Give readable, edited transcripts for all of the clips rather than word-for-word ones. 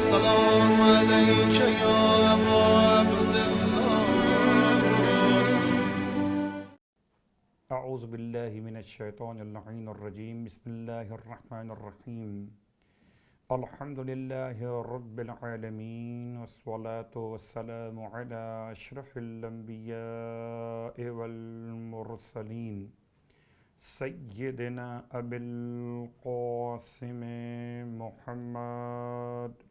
السلام عليك يا أبا عبد الله. اعوذ باللہ من الشیطان اللعین الرجیم. بسم اللہ الرحمن الرحیم. الحمد للہ رب العالمین والصلاة والسلام علی اشرف الانبیاء والمرسلین سیدنا ابی القاسم محمد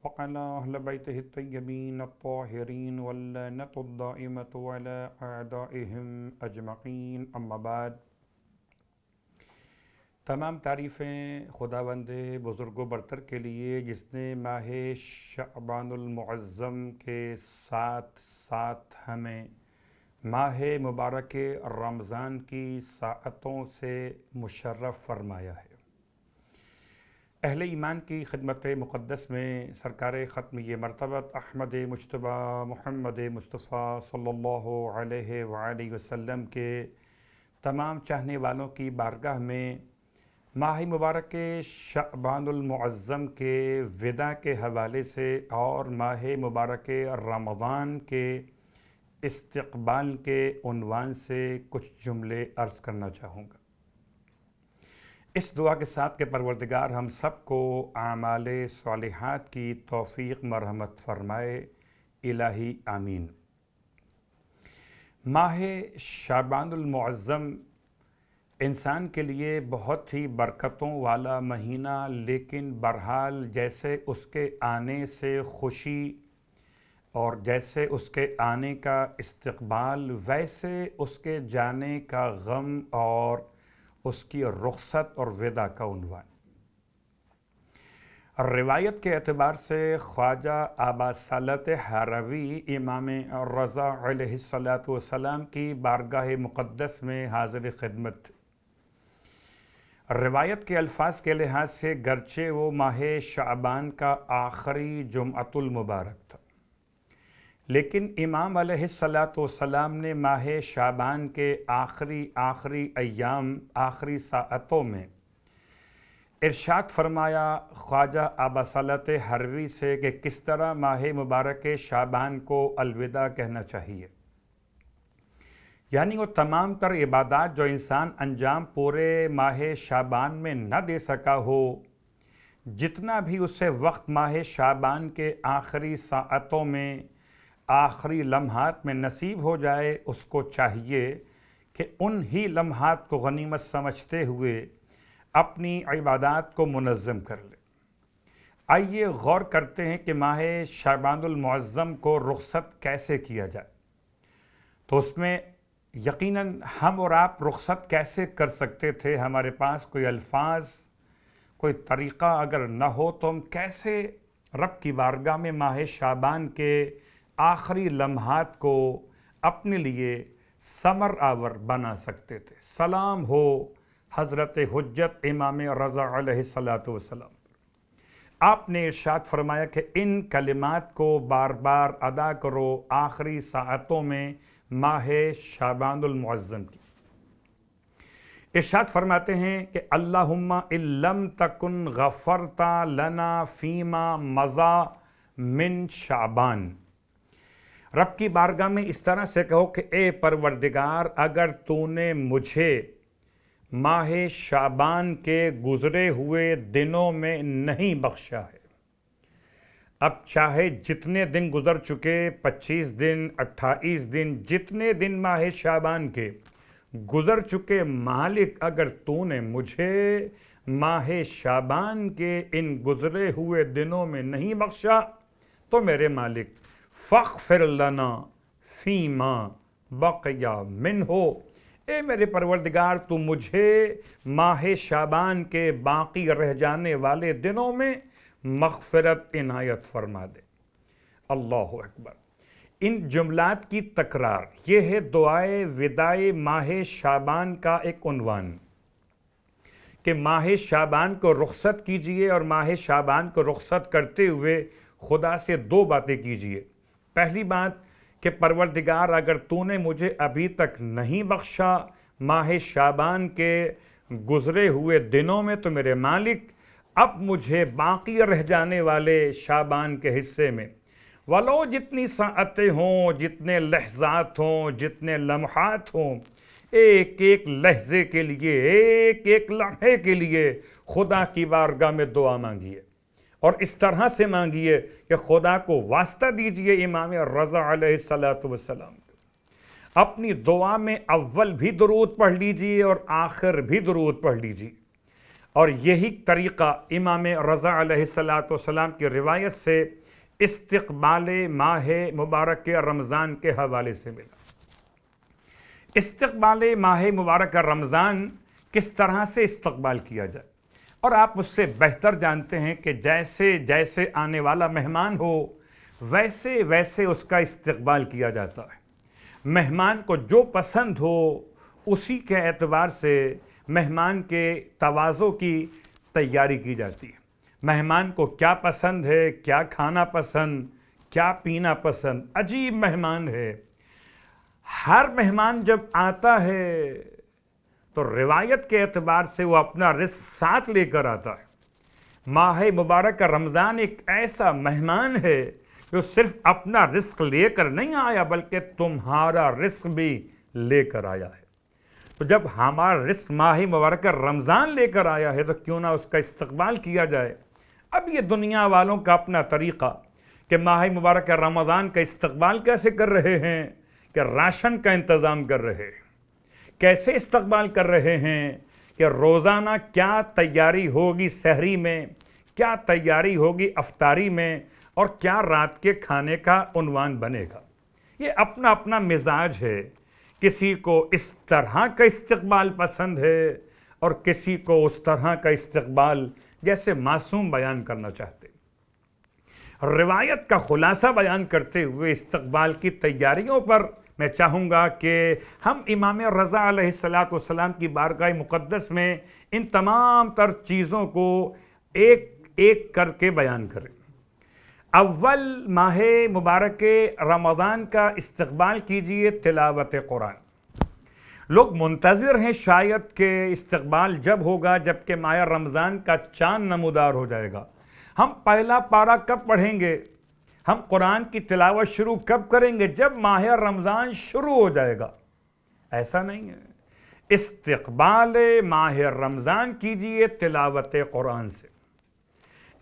وعلى أهل بيته الطيبين الطاهرين واللعنة الدائمة على أعدائهم أجمعين. أما بعد. تمام تعریفیں خداوند بزرگ و برتر کے لیے جس نے ماہ شعبان المعظم کے ساتھ ساتھ ہمیں ماہ مبارک رمضان کی ساعتوں سے مشرف فرمایا ہے. اہل ایمان کی خدمت مقدس میں سرکار ختم یہ مرتبت احمد مجتبیٰ محمد مصطفیٰ صلی اللہ علیہ وآلہ وسلم کے تمام چاہنے والوں کی بارگاہ میں ماہ مبارک شعبان المعظم کے وداع کے حوالے سے اور ماہ مبارک رمضان کے استقبال کے عنوان سے کچھ جملے عرض کرنا چاہوں گا. اس دعا کے ساتھ کہ پروردگار ہم سب کو اعمال صالحات کی توفیق مرحمت فرمائے. الہی آمین. ماہ شعبان المعظم انسان کے لیے بہت ہی برکتوں والا مہینہ، لیکن بہرحال جیسے اس کے آنے سے خوشی اور جیسے اس کے آنے کا استقبال، ویسے اس کے جانے کا غم اور اس کی رخصت اور وداع کا عنوان. روایت کے اعتبار سے خواجہ ابا صالح ہروی امام رضا علیہ السلام کی بارگاہ مقدس میں حاضر خدمت. روایت کے الفاظ کے لحاظ سے گرچہ وہ ماہ شعبان کا آخری جمعۃ المبارک تھا، لیکن امام علیہ السلام نے ماہ شعبان کے آخری ایام، آخری ساعتوں میں ارشاد فرمایا خواجہ ابا صالح ہروی سے کہ کس طرح ماہ مبارک شعبان کو الوداع کہنا چاہیے. یعنی وہ تمام تر عبادات جو انسان انجام پورے ماہ شعبان میں نہ دے سکا ہو، جتنا بھی اسے وقت ماہ شعبان کے آخری ساعتوں میں، آخری لمحات میں نصیب ہو جائے، اس کو چاہیے کہ ان ہی لمحات کو غنیمت سمجھتے ہوئے اپنی عبادات کو منظم کر لے. آئیے غور کرتے ہیں کہ ماہ شعبان المعظم کو رخصت کیسے کیا جائے. تو اس میں یقیناً ہم اور آپ رخصت کیسے کر سکتے تھے؟ ہمارے پاس کوئی الفاظ، کوئی طریقہ اگر نہ ہو تو ہم کیسے رب کی بارگاہ میں ماہ شعبان کے آخری لمحات کو اپنے لیے ثمر آور بنا سکتے تھے؟ سلام ہو حضرت حجت امام رضا علیہ السلام. آپ نے ارشاد فرمایا کہ ان کلمات کو بار بار ادا کرو آخری ساعتوں میں ماہ شعبان المعظم کی. ارشاد فرماتے ہیں کہ اللہم ان لم تکن غفرت لنا فیما مضی من شعبان. رب کی بارگاہ میں اس طرح سے کہو کہ اے پروردگار، اگر تو نے مجھے ماہ شعبان کے گزرے ہوئے دنوں میں نہیں بخشا ہے، اب چاہے جتنے دن گزر چکے، 25 دن، 28 دن، جتنے دن ماہ شعبان کے گزر چکے، مالک اگر تو نے مجھے ماہ شعبان کے ان گزرے ہوئے دنوں میں نہیں بخشا تو میرے مالک فاغفر لنا فیما بقی منہ، اے میرے پروردگار تو مجھے ماہ شعبان کے باقی رہ جانے والے دنوں میں مغفرت عنایت فرما دے. اللہ اکبر. ان جملات کی تکرار، یہ ہے دعائے وداع ماہ شعبان کا ایک عنوان کہ ماہ شعبان کو رخصت کیجئے، اور ماہ شعبان کو رخصت کرتے ہوئے خدا سے دو باتیں کیجئے. پہلی بات کہ پروردگار اگر تو نے مجھے ابھی تک نہیں بخشا ماہ شعبان کے گزرے ہوئے دنوں میں تو میرے مالک اب مجھے باقی رہ جانے والے شعبان کے حصے میں ولو جتنی ساعتیں ہوں، جتنے لحظات ہوں، جتنے لمحات ہوں، ایک ایک لحظے کے لیے، ایک ایک لمحے کے لیے خدا کی بارگاہ میں دعا مانگیے، اور اس طرح سے مانگیے کہ خدا کو واسطہ دیجئے امام رضا علیہ السلام۔ اپنی دعا میں اول بھی درود پڑھ لیجئے اور آخر بھی درود پڑھ لیجئے، اور یہی طریقہ امام رضا علیہ السلام کی روایت سے استقبال ماہ مبارک رمضان کے حوالے سے ملا۔ استقبال ماہ مبارک رمضان کس طرح سے استقبال کیا جائے، اور آپ اس سے بہتر جانتے ہیں کہ جیسے جیسے آنے والا مہمان ہو ویسے ویسے اس کا استقبال کیا جاتا ہے۔ مہمان کو جو پسند ہو اسی کے اعتبار سے مہمان کے تواضع کی تیاری کی جاتی ہے۔ مہمان کو کیا پسند ہے، کیا کھانا پسند، کیا پینا پسند، عجیب مہمان ہے۔ ہر مہمان جب آتا ہے تو روایت کے اعتبار سے وہ اپنا رزق ساتھ لے کر آتا ہے۔ ماہ مبارک رمضان ایک ایسا مہمان ہے جو صرف اپنا رزق لے کر نہیں آیا بلکہ تمہارا رزق بھی لے کر آیا ہے۔ تو جب ہمارا رزق ماہ مبارک رمضان لے کر آیا ہے تو کیوں نہ اس کا استقبال کیا جائے۔ اب یہ دنیا والوں کا اپنا طریقہ کہ ماہ مبارک رمضان کا استقبال کیسے کر رہے ہیں، کہ راشن کا انتظام کر رہے ہیں، کیسے استقبال کر رہے ہیں کہ روزانہ کیا تیاری ہوگی سحری میں، کیا تیاری ہوگی افطاری میں، اور کیا رات کے کھانے کا عنوان بنے گا۔ یہ اپنا اپنا مزاج ہے، کسی کو اس طرح کا استقبال پسند ہے اور کسی کو اس طرح کا استقبال جیسے معصوم بیان کرنا چاہتے۔ روایت کا خلاصہ بیان کرتے ہوئے استقبال کی تیاریوں پر میں چاہوں گا کہ ہم امام رضا علیہ السلام کی بارگاہ مقدس میں ان تمام تر چیزوں کو ایک ایک کر کے بیان کریں۔ اول ماہ مبارک رمضان کا استقبال کیجئے تلاوت قرآن۔ لوگ منتظر ہیں شاید کہ استقبال جب ہوگا جب کہ ماہ رمضان کا چاند نمودار ہو جائے گا۔ ہم پہلا پارہ کب پڑھیں گے، ہم قرآن کی تلاوت شروع کب کریں گے، جب ماہ رمضان شروع ہو جائے گا۔ ایسا نہیں ہے، استقبال ماہ رمضان کیجئے تلاوت قرآن سے۔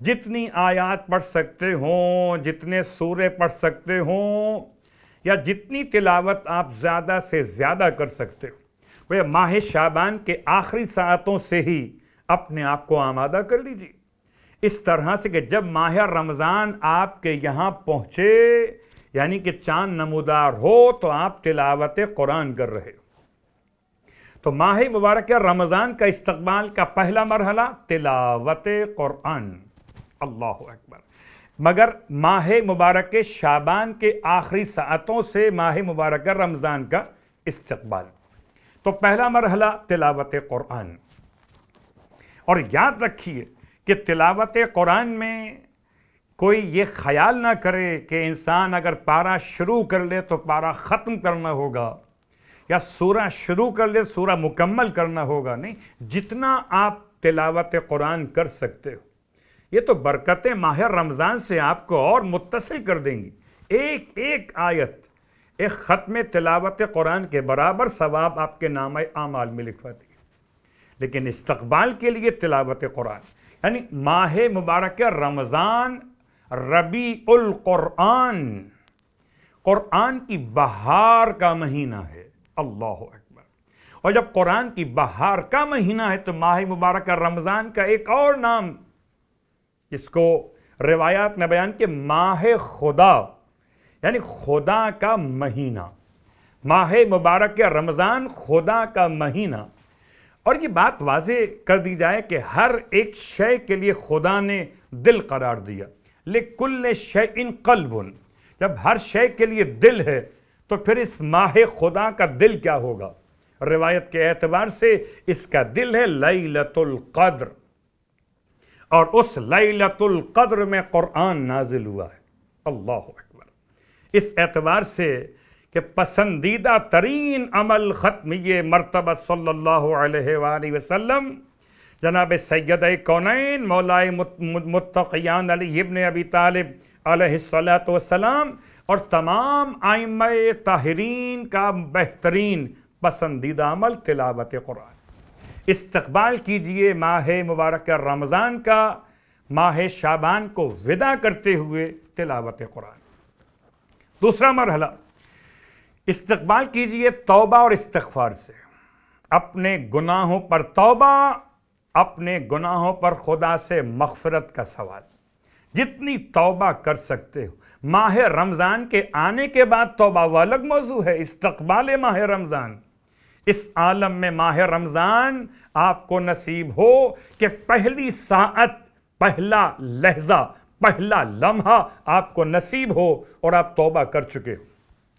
جتنی آیات پڑھ سکتے ہوں، جتنے سورے پڑھ سکتے ہوں، یا جتنی تلاوت آپ زیادہ سے زیادہ کر سکتے ہو، وہ ماہ شعبان کے آخری ساعتوں سے ہی اپنے آپ کو آمادہ کر لیجیے، اس طرح سے کہ جب ماہ رمضان آپ کے یہاں پہنچے یعنی کہ چاند نمودار ہو تو آپ تلاوت قرآن کر رہے ہو۔ تو ماہ مبارک رمضان کا استقبال کا پہلا مرحلہ تلاوت قرآن، اللہ اکبر۔ مگر ماہ مبارک شعبان کے آخری ساعتوں سے ماہ مبارک رمضان کا استقبال، تو پہلا مرحلہ تلاوت قرآن۔ اور یاد رکھیے کہ تلاوت قرآن میں کوئی یہ خیال نہ کرے کہ انسان اگر پارہ شروع کر لے تو پارہ ختم کرنا ہوگا، یا سورہ شروع کر لے سورہ مکمل کرنا ہوگا۔ نہیں، جتنا آپ تلاوت قرآن کر سکتے ہو، یہ تو برکتیں ماہ رمضان سے آپ کو اور متصل کر دیں گی۔ ایک ایک آیت ایک ختم تلاوت قرآن کے برابر ثواب آپ کے نامہ اعمال میں لکھواتی ہے۔ لیکن استقبال کے لیے تلاوت قرآن یعنی ماہ مبارک رمضان ربیع القرآن، قرآن کی بہار کا مہینہ ہے، اللہ اکبر۔ اور جب قرآن کی بہار کا مہینہ ہے تو ماہ مبارک رمضان کا ایک اور نام جس کو روایات نے بیان کہ ماہ خدا یعنی خدا کا مہینہ، ماہ مبارک رمضان خدا کا مہینہ۔ اور یہ بات واضح کر دی جائے کہ ہر ایک شے کے لیے خدا نے دل قرار دیا، لِكُلِّ شَيْءٍ قَلْبٌ۔ جب ہر شے کے لیے دل ہے تو پھر اس ماہ خدا کا دل کیا ہوگا؟ روایت کے اعتبار سے اس کا دل ہے لیلۃ القدر، اور اس لیلۃ القدر میں قرآن نازل ہوا ہے، اللہ اکبر۔ اس اعتبار سے کہ پسندیدہ ترین عمل ختمیہ مرتبہ صلی اللہ علیہ وآلہ وسلم جناب سید کونین مولائے متقیان علی ابن ابی طالب علیہ الصلاۃ والسلام اور تمام ائمہ طاہرین کا بہترین پسندیدہ عمل تلاوت قرآن۔ استقبال کیجئے ماہ مبارک رمضان کا، ماہ شعبان کو وداع کرتے ہوئے تلاوت قرآن۔ دوسرا مرحلہ، استقبال کیجئے توبہ اور استغفار سے، اپنے گناہوں پر توبہ، اپنے گناہوں پر خدا سے مغفرت کا سوال۔ جتنی توبہ کر سکتے ہو، ماہ رمضان کے آنے کے بعد توبہ وہ الگ موضوع ہے، استقبال ماہ رمضان۔ اس عالم میں ماہ رمضان آپ کو نصیب ہو کہ پہلی ساعت، پہلا لحظہ، پہلا لمحہ آپ کو نصیب ہو اور آپ توبہ کر چکے ہو۔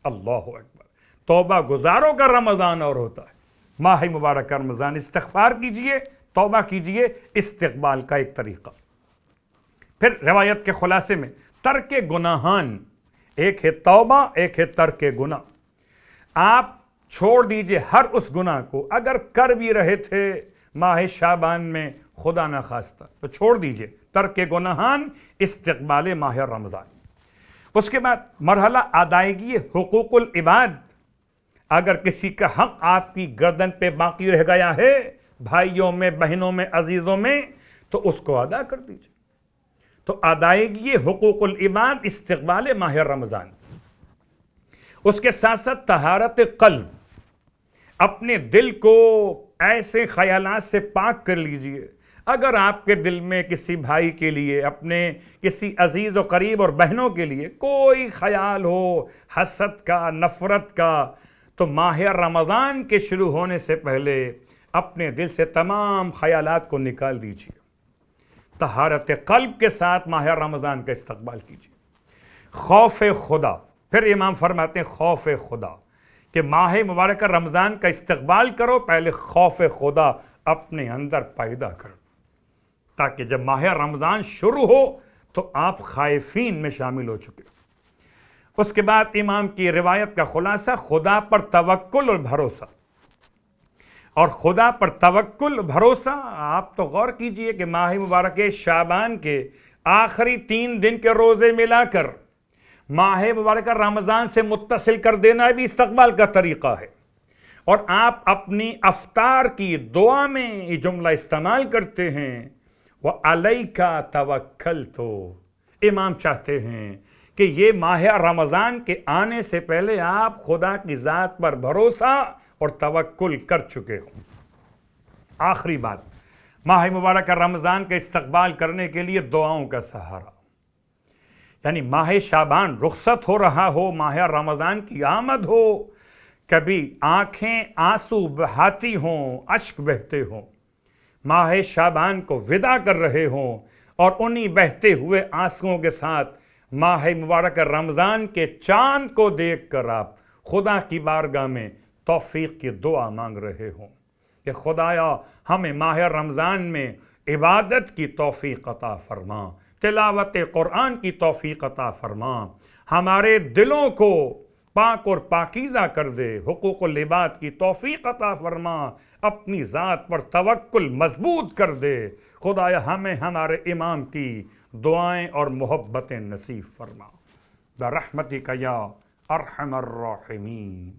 اللہ اکبر، توبہ گزاروں کا رمضان اور ہوتا ہے۔ ماہ مبارک رمضان، استغفار کیجئے، توبہ کیجئے، استقبال کا ایک طریقہ۔ پھر روایت کے خلاصے میں ترک گناہان، ایک ہے توبہ، ایک ہے ترک گناہ۔ آپ چھوڑ دیجئے ہر اس گناہ کو، اگر کر بھی رہے تھے ماہ شعبان میں خدا نہ خواستہ تو چھوڑ دیجئے، ترک گناہان، استقبال ماہ رمضان۔ اس کے بعد مرحلہ ادائیگی حقوق العباد۔ اگر کسی کا حق آپ کی گردن پہ باقی رہ گیا ہے، بھائیوں میں، بہنوں میں، عزیزوں میں، تو اس کو ادا کر دیجئے۔ تو ادائیگی حقوق العباد، استقبال ماہ رمضان۔ اس کے ساتھ ساتھ طہارت قلب، اپنے دل کو ایسے خیالات سے پاک کر لیجئے۔ اگر آپ کے دل میں کسی بھائی کے لیے، اپنے کسی عزیز و قریب اور بہنوں کے لیے کوئی خیال ہو حسد کا، نفرت کا، تو ماہ رمضان کے شروع ہونے سے پہلے اپنے دل سے تمام خیالات کو نکال دیجئے۔ طہارت قلب کے ساتھ ماہ رمضان کا استقبال کیجئے۔ خوف خدا، پھر امام فرماتے ہیں خوف خدا، کہ ماہ مبارک رمضان کا استقبال کرو، پہلے خوف خدا اپنے اندر پیدا کرو، تاکہ جب ماہ رمضان شروع ہو تو آپ خائفین میں شامل ہو چکے۔ اس کے بعد امام کی روایت کا خلاصہ، خدا پر توکل اور بھروسہ۔ اور خدا پر توکل، بھروسہ، آپ تو غور کیجئے کہ ماہ مبارک شعبان کے آخری 3 دن کے روزے ملا کر ماہ مبارک رمضان سے متصل کر دینا بھی استقبال کا طریقہ ہے۔ اور آپ اپنی افطار کی دعا میں یہ جملہ استعمال کرتے ہیں، وَعَلَيْكَ تَوَكَّلْتُ۔ امام چاہتے ہیں کہ یہ ماہ رمضان کے آنے سے پہلے آپ خدا کی ذات پر بھروسہ اور توکل کر چکے ہوں۔ آخری بات، ماہ مبارک رمضان کا استقبال کرنے کے لیے دعاؤں کا سہارا۔ یعنی ماہ شعبان رخصت ہو رہا ہو، ماہ رمضان کی آمد ہو، کبھی آنکھیں آنسو بہاتی ہوں، اشک بہتے ہوں، ماہ شعبان کو وداع کر رہے ہوں، اور انہی بہتے ہوئے آنسوؤں کے ساتھ ماہ مبارک رمضان کے چاند کو دیکھ کر آپ خدا کی بارگاہ میں توفیق کی دعا مانگ رہے ہوں کہ خدایا ہمیں ماہ رمضان میں عبادت کی توفیق عطا فرما، تلاوت قرآن کی توفیق عطا فرما، ہمارے دلوں کو پاک اور پاکیزہ کر دے، حقوق العباد کی توفیق عطا فرما، اپنی ذات پر توکل مضبوط کر دے۔ خدایا ہمیں ہمارے امام کی دعائیں اور محبتیں نصیب فرما، برحمتک یا ارحم الراحمین۔